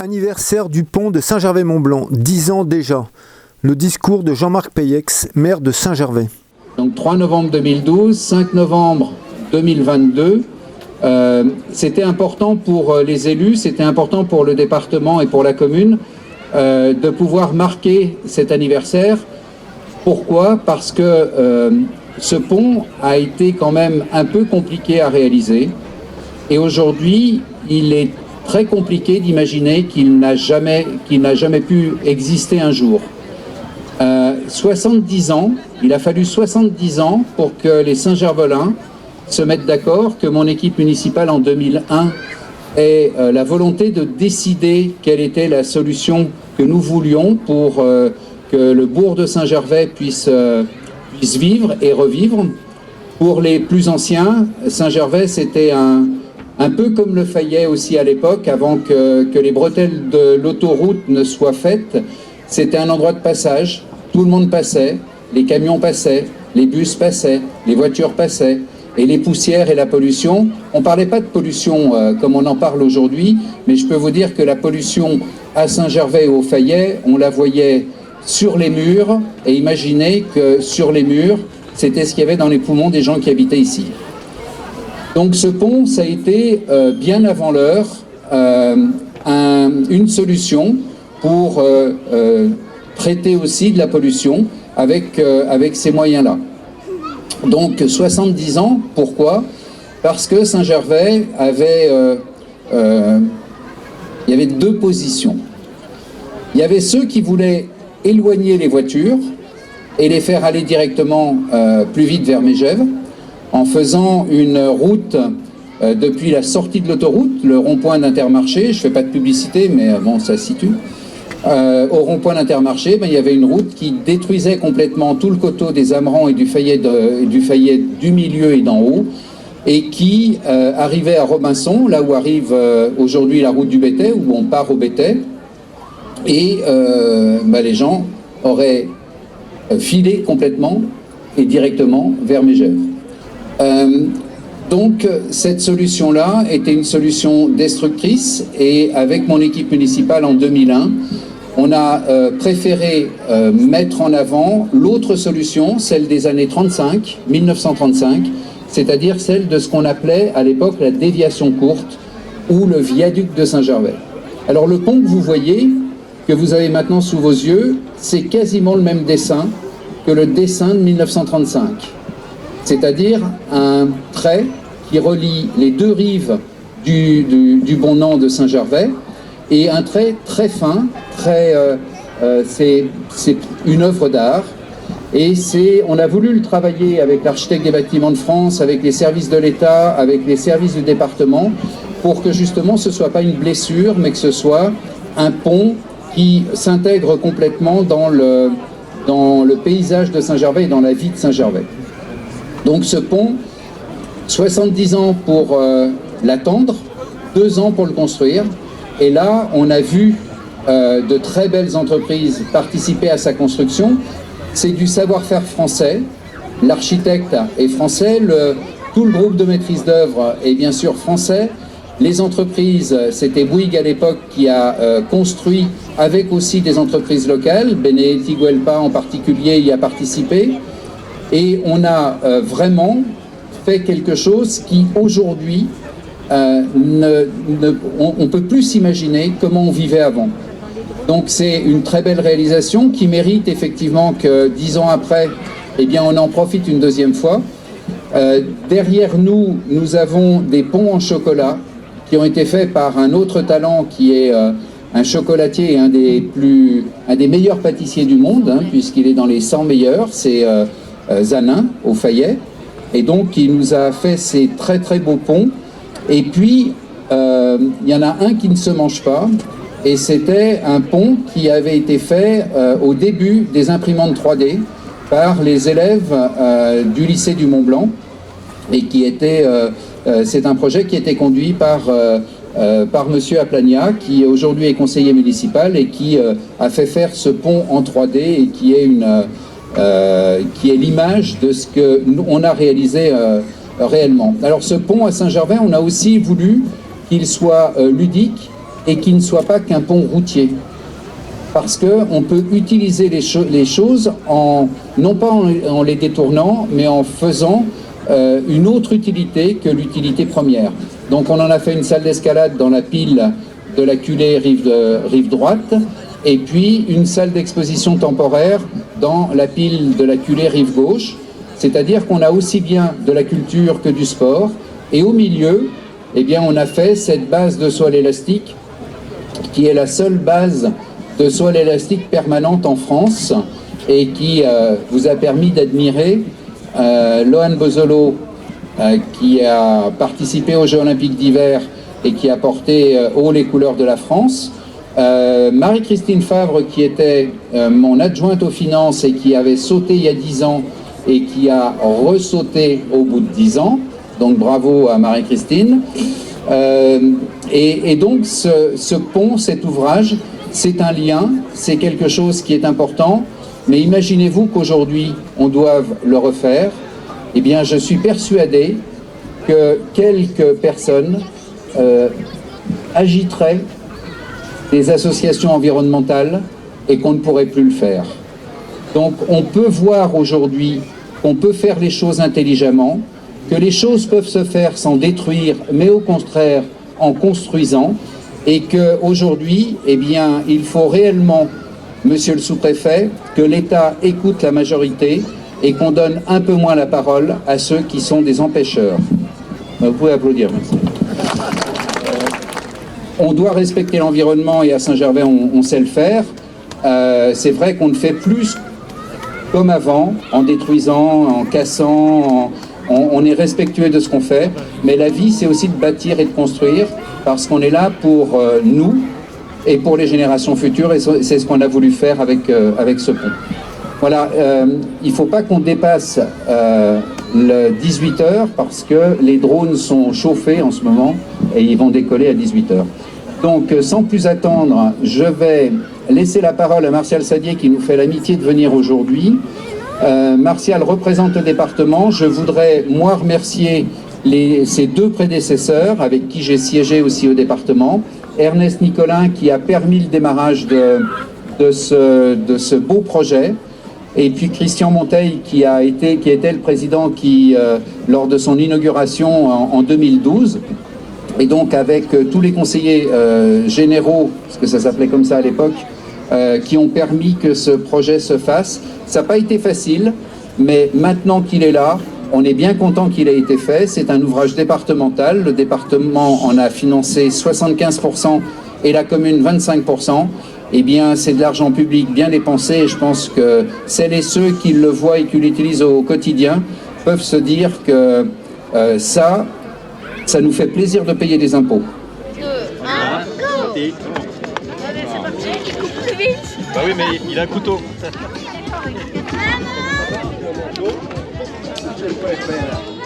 Anniversaire du pont de Saint-Gervais-Mont-Blanc, 10 ans déjà. Le discours de Jean-Marc Peyex, maire de Saint-Gervais. Donc 3 novembre 2012, 5 novembre 2022, c'était important pour les élus, c'était important pour le département et pour la commune de pouvoir marquer cet anniversaire. Pourquoi ? Parce que ce pont a été quand même un peu compliqué à réaliser et aujourd'hui il est très compliqué d'imaginer qu'il n'a jamais pu exister un jour. 70 ans, il a fallu 70 ans pour que les Saint-Gervelins se mettent d'accord, que mon équipe municipale en 2001 ait la volonté de décider quelle était la solution que nous voulions pour que le bourg de Saint-Gervais puisse vivre et revivre. Pour les plus anciens, Saint-Gervais c'était un peu comme le Fayet aussi à l'époque, avant que les bretelles de l'autoroute ne soient faites. C'était un endroit de passage, tout le monde passait, les camions passaient, les bus passaient, les voitures passaient, et les poussières et la pollution. On ne parlait pas de pollution comme on en parle aujourd'hui, mais je peux vous dire que la pollution à Saint-Gervais et au Fayet, on la voyait sur les murs, et imaginez que sur les murs, c'était ce qu'il y avait dans les poumons des gens qui habitaient ici. Donc ce pont, ça a été bien avant l'heure une solution pour traiter aussi de la pollution avec ces moyens-là. Donc 70 ans, pourquoi ? Parce que Saint-Gervais avait, il y avait deux positions. Il y avait ceux qui voulaient éloigner les voitures et les faire aller directement plus vite vers Megève, en faisant une route depuis la sortie de l'autoroute, le rond-point d'Intermarché, je ne fais pas de publicité, mais bon, ça se situe. Au rond-point d'Intermarché, il y avait une route qui détruisait complètement tout le coteau des Amerans et du Fayet du milieu et d'en haut, et qui arrivait à Robinson, là où arrive aujourd'hui la route du Bétet, où on part au Bétet, et les gens auraient filé complètement et directement vers Megève. Donc cette solution-là était une solution destructrice, et avec mon équipe municipale en 2001, on a préféré mettre en avant l'autre solution, celle des années 1935, c'est-à-dire celle de ce qu'on appelait à l'époque la déviation courte ou le viaduc de Saint-Gervais. Alors le pont que vous voyez, que vous avez maintenant sous vos yeux, c'est quasiment le même dessin que le dessin de 1935. C'est-à-dire un trait qui relie les deux rives du bon nom de Saint-Gervais, et un trait très fin, c'est une œuvre d'art, et on a voulu le travailler avec l'architecte des bâtiments de France, avec les services de l'État, avec les services du département, pour que justement ce ne soit pas une blessure, mais que ce soit un pont qui s'intègre complètement dans le paysage de Saint-Gervais et dans la vie de Saint-Gervais. Donc ce pont, 70 ans pour l'attendre, 2 ans pour le construire, et là on a vu de très belles entreprises participer à sa construction. C'est du savoir-faire français, l'architecte est français, tout le groupe de maîtrise d'œuvre est bien sûr français. Les entreprises, c'était Bouygues à l'époque qui a construit avec aussi des entreprises locales, Benedetti Guelpa en particulier y a participé, et on a vraiment fait quelque chose qui aujourd'hui, on ne peut plus s'imaginer comment on vivait avant. Donc c'est une très belle réalisation qui mérite effectivement que 10 ans après, eh bien, on en profite une deuxième fois. Derrière nous, nous avons des ponts en chocolat qui ont été faits par un autre talent qui est un chocolatier et un des meilleurs pâtissiers du monde, hein, puisqu'il est dans les 100 meilleurs, c'est Zanin au Fayet. Et donc il nous a fait ces très très beaux ponts. Et puis il y en a un qui ne se mange pas, et c'était un pont qui avait été fait au début des imprimantes 3D par les élèves du lycée du Mont-Blanc, et qui était c'est un projet qui était conduit par monsieur Aplania, qui aujourd'hui est conseiller municipal et qui a fait faire ce pont en 3D et qui est l'image de ce qu'on a réalisé réellement. Alors ce pont à Saint-Gervais, on a aussi voulu qu'il soit ludique et qui ne soit pas qu'un pont routier. Parce qu'on peut utiliser les choses non pas en les détournant, mais en faisant une autre utilité que l'utilité première. Donc on en a fait une salle d'escalade dans la pile de la culée rive droite, et puis une salle d'exposition temporaire dans la pile de la culée rive gauche. C'est-à-dire qu'on a aussi bien de la culture que du sport. Et au milieu, eh bien, on a fait cette base de soie élastique qui est la seule base de soie élastique permanente en France et qui vous a permis d'admirer Lohan Bozolo qui a participé aux Jeux Olympiques d'hiver et qui a porté haut les couleurs de la France. Marie-Christine Favre qui était mon adjointe aux finances et qui avait sauté il y a 10 ans et qui a ressauté au bout de 10 ans. Donc bravo à Marie-Christine. Et donc ce pont, cet ouvrage, c'est un lien, c'est quelque chose qui est important. Mais imaginez-vous qu'aujourd'hui, on doive le refaire. Eh bien, je suis persuadé que quelques personnes agiteraient des associations environnementales et qu'on ne pourrait plus le faire. Donc on peut voir aujourd'hui qu'on peut faire les choses intelligemment, que les choses peuvent se faire sans détruire, mais au contraire en construisant, et qu'aujourd'hui, eh bien, il faut réellement, monsieur le sous-préfet, que l'État écoute la majorité et qu'on donne un peu moins la parole à ceux qui sont des empêcheurs. Vous pouvez applaudir, merci. On doit respecter l'environnement et à Saint-Gervais, on sait le faire. C'est vrai qu'on ne fait plus comme avant, en détruisant, en cassant, on est respectueux de ce qu'on fait, mais la vie, c'est aussi de bâtir et de construire, parce qu'on est là pour nous et pour les générations futures, et c'est ce qu'on a voulu faire avec ce pont. Voilà, il ne faut pas qu'on dépasse le 18h, parce que les drones sont chauffés en ce moment, et ils vont décoller à 18h. Donc, sans plus attendre, je vais laisser la parole à Martial Sadier qui nous fait l'amitié de venir aujourd'hui. Martial représente le département. Je voudrais, moi, remercier ses deux prédécesseurs avec qui j'ai siégé aussi au département. Ernest Nicolin qui a permis le démarrage de ce beau projet. Et puis Christian Monteil qui était le président lors de son inauguration en 2012. Et donc avec tous les conseillers généraux, parce que ça s'appelait comme ça à l'époque, qui ont permis que ce projet se fasse. Ça n'a pas été facile, mais maintenant qu'il est là, on est bien content qu'il ait été fait. C'est un ouvrage départemental. Le département en a financé 75% et la commune 25%. Eh bien, c'est de l'argent public bien dépensé et je pense que celles et ceux qui le voient et qui l'utilisent au quotidien peuvent se dire que ça nous fait plaisir de payer des impôts. 2, 1, go! Allez, c'est parti, il coupe plus vite. Bah oui, mais il a un couteau. Maman!